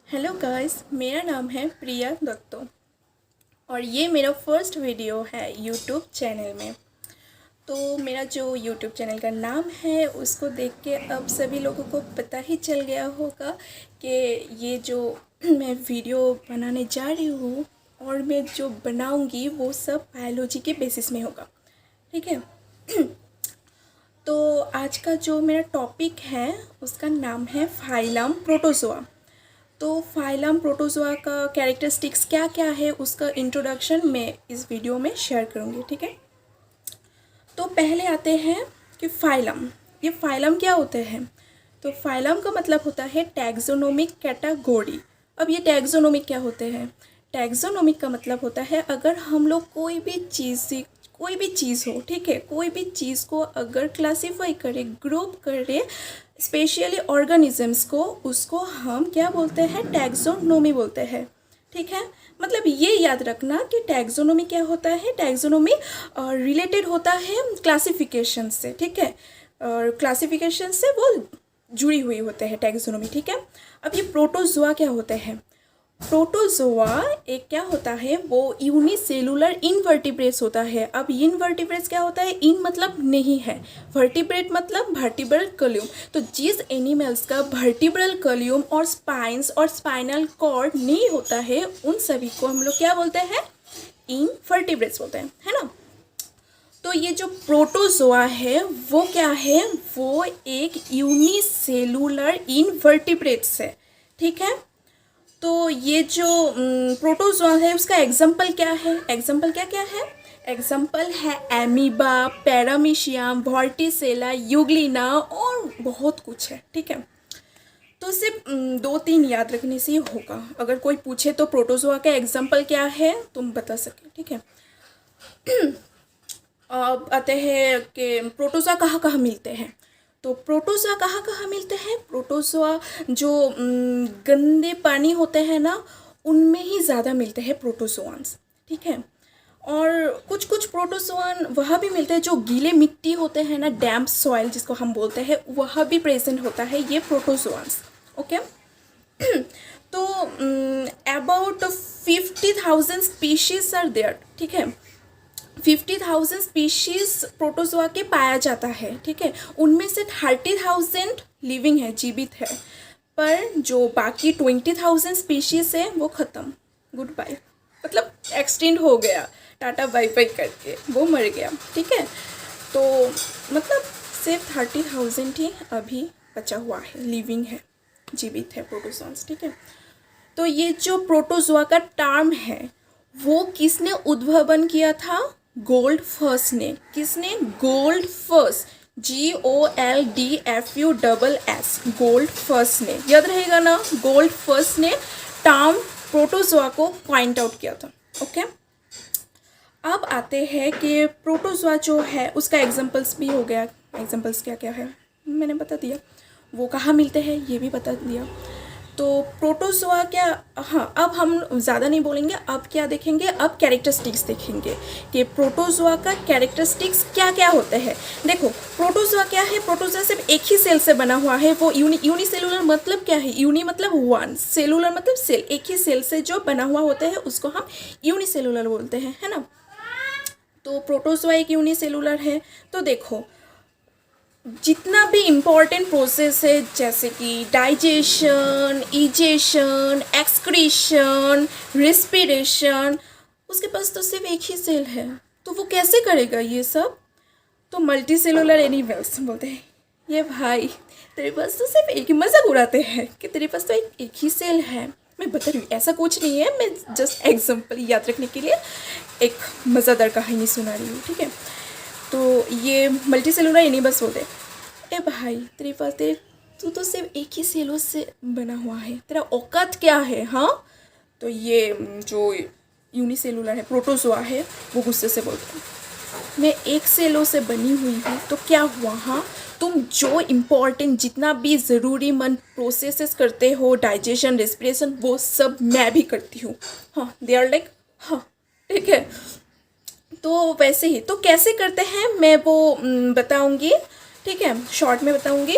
Hello guys, मेरा नाम है प्रिया दत्तो और ये मेरा फर्स्ट वीडियो है यूट्यूब चैनल में। तो मेरा जो यूट्यूब चैनल का नाम है उसको देख के अब सभी लोगों को पता ही चल गया होगा कि ये जो मैं वीडियो बनाने जा रही हूँ और मैं जो बनाऊँगी वो सब बायोलॉजी के बेसिस में होगा। ठीक है। तो आज का जो मेरा टॉपिक है उसका नाम है फाइलम प्रोटोजोआ। तो फाइलम प्रोटोजोआ का कैरेक्टरिस्टिक्स क्या क्या है उसका इंट्रोडक्शन मैं इस वीडियो में शेयर करूँगी। ठीक है। तो पहले आते हैं कि फाइलम, ये फाइलम क्या होते हैं। तो फाइलम का मतलब होता है टैक्सोनोमिक कैटेगरी। अब ये टैक्सोनोमिक क्या होते हैं। टैक्सोनोमिक का मतलब होता है अगर हम लोग कोई भी चीज़ हो, ठीक है, कोई भी चीज़ को अगर क्लासीफाई करें, ग्रुप करें, स्पेशली ऑर्गेनिजम्स को, उसको हम क्या बोलते हैं, टैक्सोनोमी बोलते हैं। ठीक है। मतलब ये याद रखना कि टैक्सोनोमी क्या होता है। टैक्सोनोमी रिलेटेड होता है क्लासिफिकेशन से। ठीक है। और क्लासिफिकेशन से वो जुड़ी हुई होते हैं टैक्सोनोमी। ठीक है। अब ये प्रोटोजोआ क्या होते हैं। प्रोटोजोआ एक क्या होता है, वो यूनिसेलुलर इनवर्टिब्रेट्स होता है। अब इनवर्टिब्रेट्स क्या होता है, इन मतलब नहीं है, वर्टिब्रेट मतलब वर्टिब्रल कॉलम। तो जिस एनिमल्स का वर्टिब्रल कॉलम और स्पाइंस और स्पाइनल कॉर्ड नहीं होता है उन सभी को हम लोग क्या बोलते हैं, इनवर्टिब्रेट्स बोलते हैं, है ना। तो ये जो प्रोटोजोआ है वो क्या है, वो एक यूनिसेलुलर इनवर्टिब्रेट्स है। ठीक है। तो ये जो प्रोटोजोआ है उसका एग्जाम्पल क्या है, एग्जाम्पल क्या क्या है, एग्जाम्पल है एमीबा, पैरामीशियम, वॉर्टिसेला, यूग्लिना और बहुत कुछ है। ठीक है। तो सिर्फ 2-3 याद रखने से ही होगा। अगर कोई पूछे तो प्रोटोजोआ का एग्जाम्पल क्या है तुम बता सके। ठीक है। अब आते हैं कि प्रोटोजोआ कहाँ कहाँ मिलते हैं। तो प्रोटोजोआ कहाँ कहाँ मिलते हैं। प्रोटोजोआ जो गंदे पानी होते हैं ना उनमें ही ज़्यादा मिलते हैं प्रोटोजोआंस। ठीक है। और कुछ कुछ प्रोटोजोआन वहाँ भी मिलते हैं जो गीले मिट्टी होते हैं ना, डैम्प सॉइल जिसको हम बोलते हैं, वहाँ भी प्रेजेंट होता है ये प्रोटोजोआंस। ओके। तो अबाउट 50,000 स्पीशीज आर देयर। ठीक है। 50,000 स्पीशीज प्रोटोजोआ के पाया जाता है। ठीक है। उनमें से 30,000 लिविंग है, जीवित है, पर जो बाकी 20,000 स्पीशीज है वो ख़त्म, गुड बाय, मतलब एक्सटेंड हो गया, टाटा बाय बाय करके वो मर गया। ठीक है। तो मतलब सिर्फ 30,000 ही अभी बचा हुआ है, लिविंग है, जीवित है प्रोटोजोआंस। ठीक है। तो ये जो प्रोटोजोआ का टर्म है वो किसने उद्भावन किया था, गोल्डफर्स ने। किसने, गोल्डफर्स, GOLDFUSS, गोल्डफर्स ने, याद रहेगा ना, गोल्डफर्स ने टर्म प्रोटोजोआ को पॉइंट आउट किया था। ओके। अब आते हैं कि प्रोटोजोआ जो है उसका एग्जांपल्स भी हो गया। एग्जांपल्स क्या क्या है मैंने बता दिया, वो कहाँ मिलते हैं ये भी बता दिया। तो प्रोटोजोआ क्या, हाँ, अब हम ज़्यादा नहीं बोलेंगे, अब क्या देखेंगे, अब कैरेक्टरिस्टिक्स देखेंगे कि प्रोटोजोआ का कैरेक्टरिस्टिक्स क्या क्या होते हैं। देखो प्रोटोजोआ क्या है, प्रोटोजोआ सिर्फ एक ही सेल से बना हुआ है। वो यूनिसेलुलर मतलब क्या है, यूनि मतलब वन, सेलुलर मतलब सेल, एक ही सेल से जो बना हुआ होता है उसको हम यूनिसेलुलर बोलते हैं, है ना। तो प्रोटोजोआ एक यूनिसेलुलर है। तो देखो जितना भी इम्पॉर्टेंट प्रोसेस है जैसे कि डाइजेशन, इजेशन, एक्सक्रीशन, रेस्पिरेशन, उसके पास तो सिर्फ एक ही सेल है, तो वो कैसे करेगा ये सब। तो मल्टी सेलुलर एनिमल्स बोलते हैं, ये भाई तेरे पास तो सिर्फ एक ही, मजाक उड़ाते हैं कि तेरे पास तो एक ही सेल है। मैं बता रही हूँ ऐसा कुछ नहीं है, मैं जस्ट एग्जाम्पल याद रखने के लिए एक मज़ेदार कहानी सुना रही हूँ। ठीक है। तो ये मल्टी सेलुलर एनिमल्स बोलते हैं, ए भाई तेरे पास तू तो सिर्फ एक ही सेलों से बना हुआ है, तेरा औकात क्या है, हाँ। तो ये जो यूनिसेलुलर है, प्रोटोजोआ है, वो गुस्से से बोलते हैं, मैं एक सेलों से बनी हुई हूँ तो क्या हुआ, हाँ, तुम जो इम्पोर्टेंट जितना भी ज़रूरीमंद प्रोसेसेस करते हो, डाइजेशन, रेस्पिरेशन, वो सब मैं भी करती हूँ, हाँ, दे आर लाइक, हाँ, ठीक है। तो वैसे ही, तो कैसे करते हैं मैं वो बताऊंगी, ठीक है, शॉर्ट में बताऊंगी।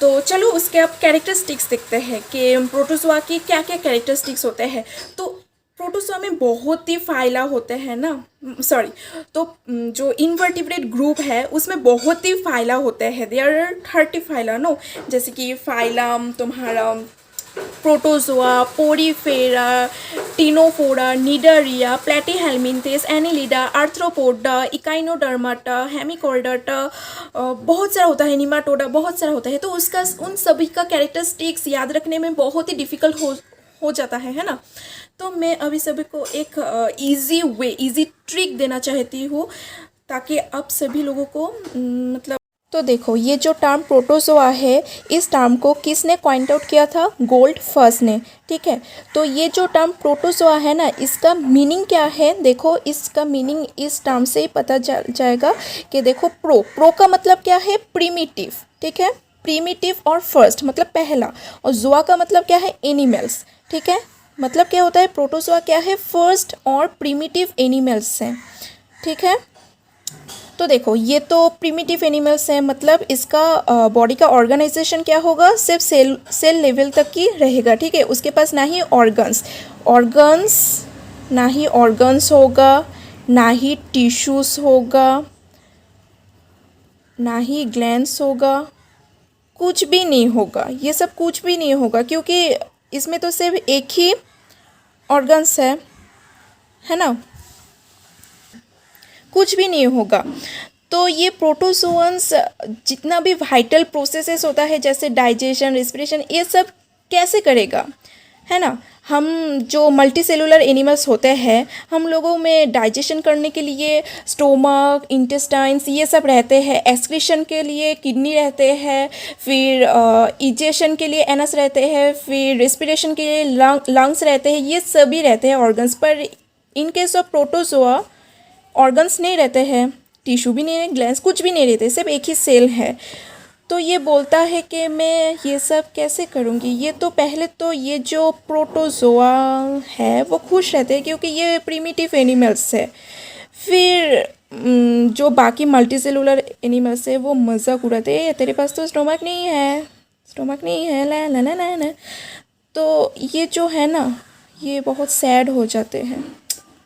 तो चलो उसके अब कैरेक्टरिस्टिक्स देखते हैं कि प्रोटोजोआ की क्या क्या कैरेक्टरिस्टिक्स होते हैं। तो प्रोटोजोआ में बहुत ही फाइला होते हैं ना, सॉरी, तो जो इनवर्टिब्रेट ग्रुप है उसमें बहुत ही फाइला होते हैं, देयर आर 30 फाइला नो, जैसे कि फाइलम तुम्हारा protozoa, porifera, ctenophora, cnidaria, platyhelminthes, annelida, arthropoda, echinodermata, hemichordata, बहुत सारा होता है, निमाटोडा, बहुत सारा होता है। तो उसका उन सभी का कैरेक्टरिस्टिक्स याद रखने में बहुत ही डिफ़िकल्ट हो जाता है ना। तो मैं अभी सभी को एक इजी ट्रिक देना चाहती हूँ ताकि आप सभी लोगों को मतलब, तो देखो ये जो टर्म प्रोटोजोआ है, इस टर्म को किसने पॉइंट आउट किया था? गोल्डफर्स ने, ठीक है। तो ये जो टर्म प्रोटोजोआ है ना, इसका मीनिंग क्या है? देखो इसका मीनिंग इस टर्म से ही पता चल जाएगा कि देखो प्रो का मतलब क्या है? प्रीमिटिव, ठीक है। प्रीमिटिव और फर्स्ट मतलब पहला, और जोआ का मतलब क्या है? एनिमल्स, ठीक है। मतलब क्या होता है? प्रोटोजोआ क्या है? फर्स्ट और प्रीमिटिव एनिमल्स हैं, ठीक है। तो देखो ये तो प्रीमिटिव एनिमल्स हैं, मतलब इसका बॉडी का ऑर्गेनाइजेशन क्या होगा? सिर्फ सेल लेवल तक ही रहेगा, ठीक है। उसके पास ना ही ऑर्गन्स होगा, ना ही टिश्यूज़ होगा, ना ही ग्लैंड्स होगा, कुछ भी नहीं होगा, ये सब कुछ भी नहीं होगा, क्योंकि इसमें तो सिर्फ एक ही ऑर्गन्स है ना, कुछ भी नहीं होगा। तो ये प्रोटोजोअन्स जितना भी वाइटल प्रोसेसेस होता है जैसे डाइजेशन, रेस्पिरेशन, ये सब कैसे करेगा, है ना। हम जो मल्टी सेलुलर एनिमल्स होते हैं, हम लोगों में डाइजेशन करने के लिए स्टोमक, इंटेस्टाइन्स ये सब रहते हैं, एक्सक्रीशन के लिए किडनी रहते हैं, फिर इजेशन के लिए एनस रहते हैं, फिर रेस्पिरेशन के लिए लंग्स रहते हैं, ये सभी रहते हैं ऑर्गन्स। पर in case of protozoa organs नहीं रहते हैं, टिश्यू भी नहीं है, ग्लैंड्स कुछ भी नहीं रहते, सिर्फ एक ही सेल है। तो ये बोलता है कि मैं ये सब कैसे करूँगी। ये तो पहले तो ये जो प्रोटोजोआ है वो खुश रहते हैं क्योंकि ये प्रीमिटिव एनिमल्स है। फिर जो बाकी मल्टीसेलुलर एनिमल्स है वो मजाक उड़ाते हैं, तेरे पास तो स्टोमक नहीं है, ला ला ला ला ला। तो ये जो है ना, ये बहुत सैड हो जाते हैं,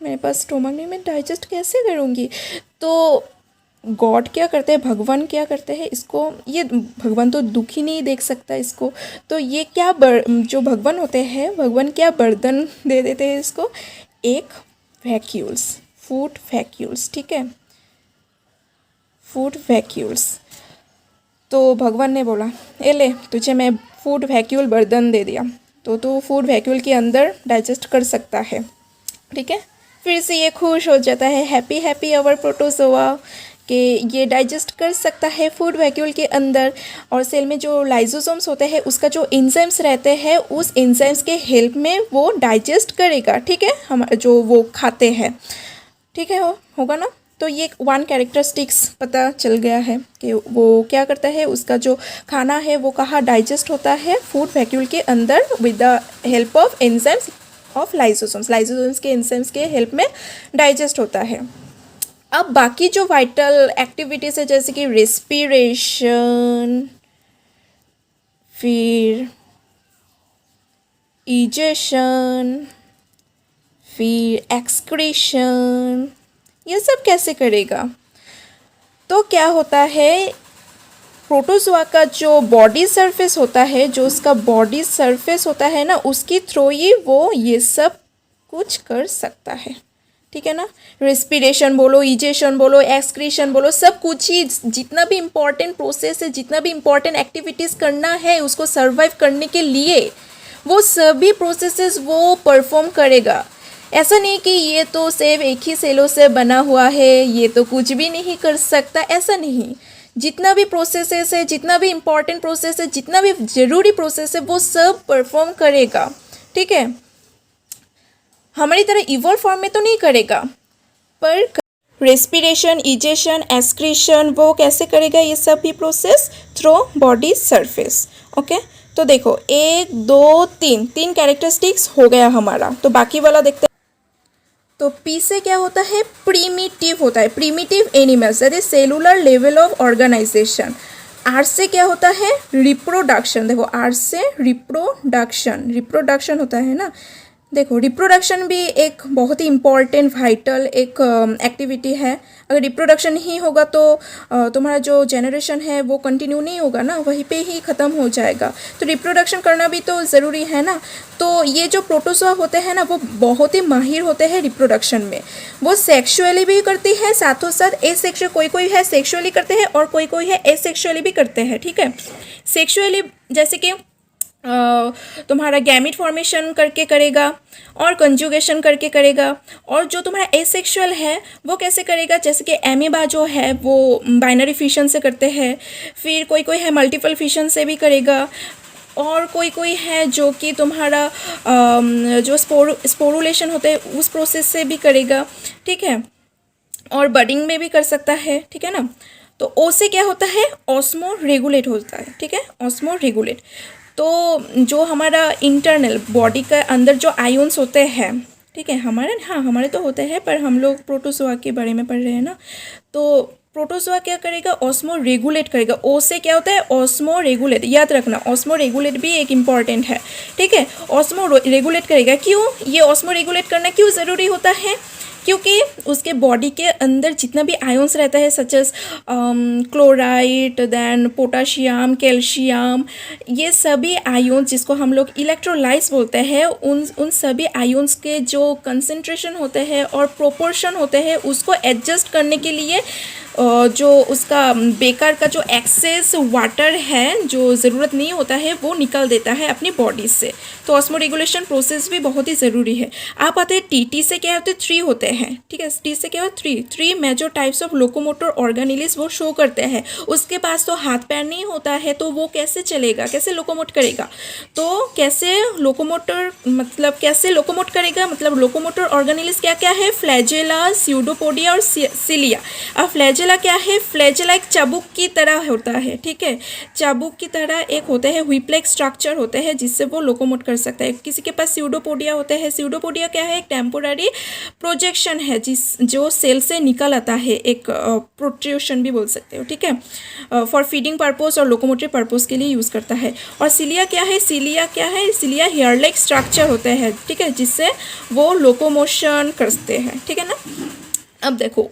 मेरे पास स्टोमक नहीं, मैं डाइजेस्ट कैसे करूँगी। तो गॉड क्या करते हैं, भगवान क्या करते हैं इसको, ये भगवान तो दुखी नहीं देख सकता इसको, तो ये क्या जो भगवान होते हैं, भगवान क्या बर्तन दे देते हैं इसको? एक फूड वैक्यूल्स, ठीक है, फूड वैक्यूल्स। तो भगवान ने बोला ए ले, तुझे मैं फूड वैक्यूल बर्तन दे दिया, तो तू फूड वैक्यूल के अंदर डाइजेस्ट कर सकता है, ठीक है। फिर से ये खुश हो जाता है, हैप्पी अवर प्रोटोजोआ कि ये डाइजेस्ट कर सकता है फूड वैक्यूल के अंदर। और सेल में जो लाइसोसोम्स होते हैं उसका जो एंजाइम्स रहते हैं, उस एंजाइम्स के हेल्प में वो डाइजेस्ट करेगा, ठीक है, हम जो वो खाते हैं, ठीक है, होगा ना। तो ये वन कैरेक्टरिस्टिक्स पता चल गया है कि वो क्या करता है, उसका जो खाना है वो कहाँ डाइजेस्ट होता है? फूड वैक्यूल के अंदर with the help of enzymes of lysosomes के एंजाइम्स के हेल्प में डाइजेस्ट होता है। अब बाकी जो वाइटल एक्टिविटीज़ है जैसे कि रेस्पिरेशन, फिर इजेशन, फिर एक्सक्रीशन, ये सब कैसे करेगा? तो क्या होता है, प्रोटोजोआ का जो बॉडी सरफेस होता है, जो उसका बॉडी सरफेस होता है ना, उसकी थ्रू ही वो ये सब कुछ कर सकता है, ठीक है ना। रेस्पिरेशन बोलो, इजेशन बोलो, एक्सक्रीशन बोलो, सब कुछ ही, जितना भी इम्पॉर्टेंट प्रोसेस है, जितना भी इम्पॉर्टेंट एक्टिविटीज़ करना है उसको सर्वाइव करने के लिए, वो सभी प्रोसेसेस वो परफॉर्म करेगा। ऐसा नहीं कि ये तो सिर्फ एक ही सेलों से बना हुआ है, ये तो कुछ भी नहीं कर सकता, ऐसा नहीं। जितना भी प्रोसेसेस है, जितना भी इम्पॉर्टेंट प्रोसेस है, जितना भी ज़रूरी प्रोसेस है, वो सब परफॉर्म करेगा, ठीक है। हमारी तरह इवॉल्व फॉर्म में तो नहीं करेगा, पर रेस्पिरेशन, इजेशन, एक्सक्रीशन वो कैसे करेगा? ये सब भी process through body surface, okay. तो देखो 1 2 3 कैरेक्टरिस्टिक्स हो गया हमारा। तो बाकी वाला देखते हैं। तो पी से क्या होता है? प्रीमिटिव होता है, primitive animals, that is cellular level of organisation. आर से क्या होता है, रिप्रोडक्शन। देखो आर से रिप्रोडक्शन, रिप्रोडक्शन होता है ना। देखो रिप्रोडक्शन भी एक बहुत ही इम्पॉर्टेंट वाइटल एक एक्टिविटी है। अगर रिप्रोडक्शन नहीं होगा तो तुम्हारा जो जनरेशन है वो कंटिन्यू नहीं होगा ना, वहीं पे ही ख़त्म हो जाएगा। तो रिप्रोडक्शन करना भी तो ज़रूरी है ना। तो ये जो प्रोटोजोआ होते हैं ना वो बहुत ही माहिर होते हैं रिप्रोडक्शन में। वो सेक्सुअली भी करती है, साथों साथ एसेक्सुअल, कोई कोई है सेक्सुअली करते हैं और कोई कोई है एसेक्सुअली भी करते हैं। ठीक है, सेक्सुअली जैसे कि तुम्हारा गैमिट फॉर्मेशन करके करेगा और कंजुगेशन करके करेगा। और जो तुम्हारा एसेक्सुअल है वो कैसे करेगा, जैसे कि एमीबा जो है वो बाइनरी फिशन से करते हैं, फिर कोई कोई है मल्टीपल फिशन से भी करेगा, और कोई कोई है जो कि तुम्हारा जो स्पोरुलेशन होते हैं उस प्रोसेस से भी करेगा। ठीक है, और बडिंग में भी कर सकता है। ठीक है ना। तो ओ से क्या होता है, ऑस्मो रेगुलेट होता है। ठीक है, ऑस्मो रेगुलेट। तो जो हमारा इंटरनल बॉडी के अंदर जो आयोन्स होते हैं, ठीक है, हमारे, हाँ हमारे तो होते हैं, पर हम लोग प्रोटोजोआ के बारे में पढ़ रहे हैं ना। तो प्रोटोजोआ क्या करेगा, ऑस्मो रेगुलेट करेगा। ओ से क्या होता है, ऑस्मो रेगुलेट। याद रखना ऑस्मो रेगुलेट भी एक इम्पॉर्टेंट है। ठीक है, ऑस्मो रेगुलेट करेगा। क्यों ये ऑस्मो रेगुलेट करना क्यों ज़रूरी होता है, क्योंकि उसके बॉडी के अंदर जितना भी आयोन्स रहता है such as chloride, then potassium, calcium, ये सभी आयोन्स जिसको हम लोग इलेक्ट्रोलाइट्स बोलते हैं, उन सभी आयोन्स के जो कंसंट्रेशन होते हैं और प्रोपोर्शन होते हैं उसको एडजस्ट करने के लिए जो उसका बेकार का जो एक्सेस वाटर है जो ज़रूरत नहीं होता है वो निकल देता है अपनी बॉडी से। तो ऑस्मो रेगुलेशन प्रोसेस भी बहुत ही ज़रूरी है। आप आते हैं टी से क्या होते हैं, 3 होते हैं। ठीक है, टी से क्या होता है, 3 major types of locomotor organelles वो शो करते हैं। उसके पास तो हाथ पैर नहीं होता है तो वो कैसे चलेगा, कैसे लोकोमोट करेगा। तो कैसे लोकोमोटर मतलब कैसे लोकोमोट करेगा, मतलब लोकोमोटर ऑर्गेनेलिस क्या क्या है, फ्लैजेला, स्यूडोपोडिया और सिलिया। अब फ्लैजेला क्या है, फ्लैजेला एक चाबुक की तरह होता है। ठीक है, चाबुक की तरह एक होते हैं, व्हीप-लाइक स्ट्रक्चर होते हैं जिससे वो लोकोमोट कर सकता है। किसी के पास स्यूडोपोडिया होते हैं। स्यूडोपोडिया क्या है, एक टेम्पोररी प्रोजेक्शन है जो सेल से निकल आता है, एक प्रोट्रूशन भी बोल सकते हो। ठीक है, फॉर फीडिंग पर्पस और लोकोमोटिव पर्पस के लिए यूज़ करता है। और सिलिया क्या है, सिलिया क्या है, सिलिया हेयर लाइक स्ट्रक्चर होते हैं। ठीक है, जिससे वो लोकोमोशन करते हैं। ठीक है ना। अब देखो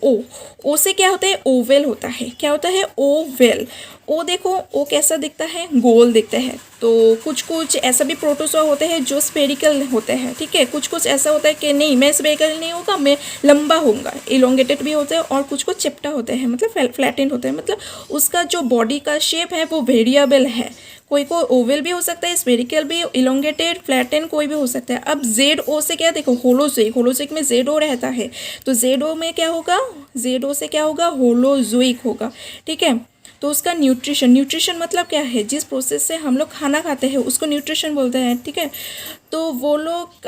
ओ से क्या होता है, ओवेल होता है। क्या होता है, ओवेल। ओ देखो ओ कैसा दिखता है, गोल दिखता है। तो कुछ कुछ ऐसा भी प्रोटोजोआ होते हैं जो स्फेरिकल होते हैं। ठीक है, कुछ कुछ ऐसा होता है कि नहीं मैं स्फेरिकल नहीं होगा, मैं लंबा होऊंगा, इलोंगेटेड भी होते हैं। और कुछ कुछ चिपटा होते हैं, मतलब फ्लैटेंड होते हैं, मतलब उसका जो बॉडी का शेप है वो वेरिएबल है। कोई को ओवल भी हो सकता है, स्फेरिकल भी, इलोंगेटेड, फ्लैटेन, कोई भी हो सकता है। अब जेड ओ से क्या, देखो होलोजोइक, होलोजोइक में जेड ओ रहता है। तो जेड ओ में क्या होगा, जेड ओ से क्या होगा, होलोजोइक होगा। ठीक है, तो उसका न्यूट्रिशन, न्यूट्रिशन मतलब क्या है, जिस प्रोसेस से हम लोग खाना खाते हैं उसको न्यूट्रिशन बोलते हैं। ठीक है, तो वो लोग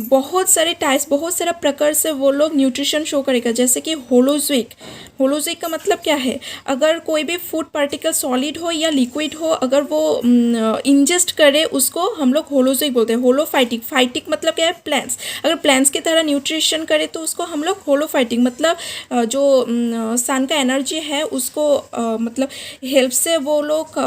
बहुत सारे टाइप्स, बहुत सारा प्रकार से वो लोग न्यूट्रिशन शो करेगा। जैसे कि होलोजोइक, होलोजोइक का मतलब क्या है, अगर कोई भी फूड पार्टिकल सॉलिड हो या लिक्विड हो, अगर वो इंजेस्ट करे उसको हम लोग होलोजोइक बोलते हैं। होलोफाइटिक, फाइटिक मतलब क्या है, प्लांट्स, अगर प्लांट्स की तरह न्यूट्रिशन करे तो उसको हम लोग होलोफाइटिक, मतलब जो सन का एनर्जी है उसको मतलब हेल्प से वो लोग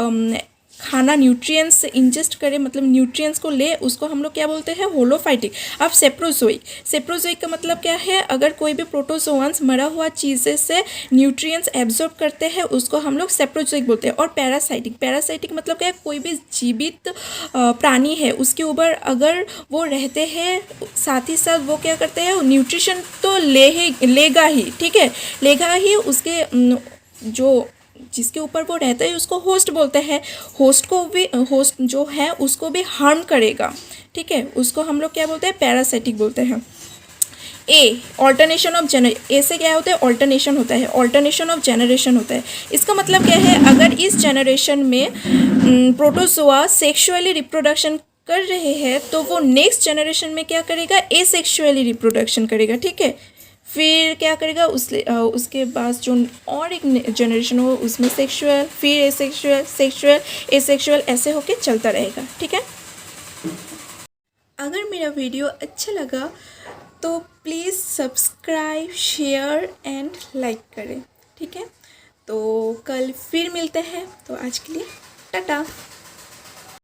खाना न्यूट्रिएंट्स इंजेस्ट करे, मतलब न्यूट्रिएंट्स को ले, उसको हम लोग क्या बोलते हैं, होलोफाइटिक। अब सेप्रोजोइक, सेप्रोजोइक का मतलब क्या है, अगर कोई भी प्रोटोजोआंस मरा हुआ चीज़ें से न्यूट्रिएंट्स एब्जॉर्ब करते हैं उसको हम लोग सेप्रोजोइक बोलते हैं। और पैरासाइटिक, पैरासाइटिक मतलब क्या है, कोई भी जीवित प्राणी है उसके ऊपर अगर वो रहते हैं, साथ ही साथ वो क्या करते हैं, न्यूट्रिशन तो लेगा ही। ठीक है, लेगा ही, उसके जो जिसके ऊपर वो रहता है उसको होस्ट बोलते हैं। होस्ट को भी, होस्ट जो है उसको भी हार्म करेगा। ठीक है, उसको हम लोग क्या बोलते हैं, पैरासाइटिक बोलते हैं। ए, ऑल्टरनेशन ऑफ ए से क्या होता है, ऑल्टरनेशन होता है, ऑल्टरनेशन ऑफ जेनरेशन होता है। इसका मतलब क्या है, अगर इस जेनरेशन में प्रोटोजोआ सेक्सुअली रिप्रोडक्शन कर रहे हैं तो वो नेक्स्ट जेनरेशन में क्या करेगा, एसेक्सुअली रिप्रोडक्शन करेगा। ठीक है, फिर क्या करेगा, उसके बाद जो और एक जनरेशन हो उसमें सेक्सुअल, फिर एसेक्सुअल, सेक्सुअल, एसेक्सुअल, ऐसे होके चलता रहेगा। ठीक है, अगर मेरा वीडियो अच्छा लगा तो please subscribe, share and like करें। ठीक है, तो कल फिर मिलते हैं, तो आज के लिए टाटा।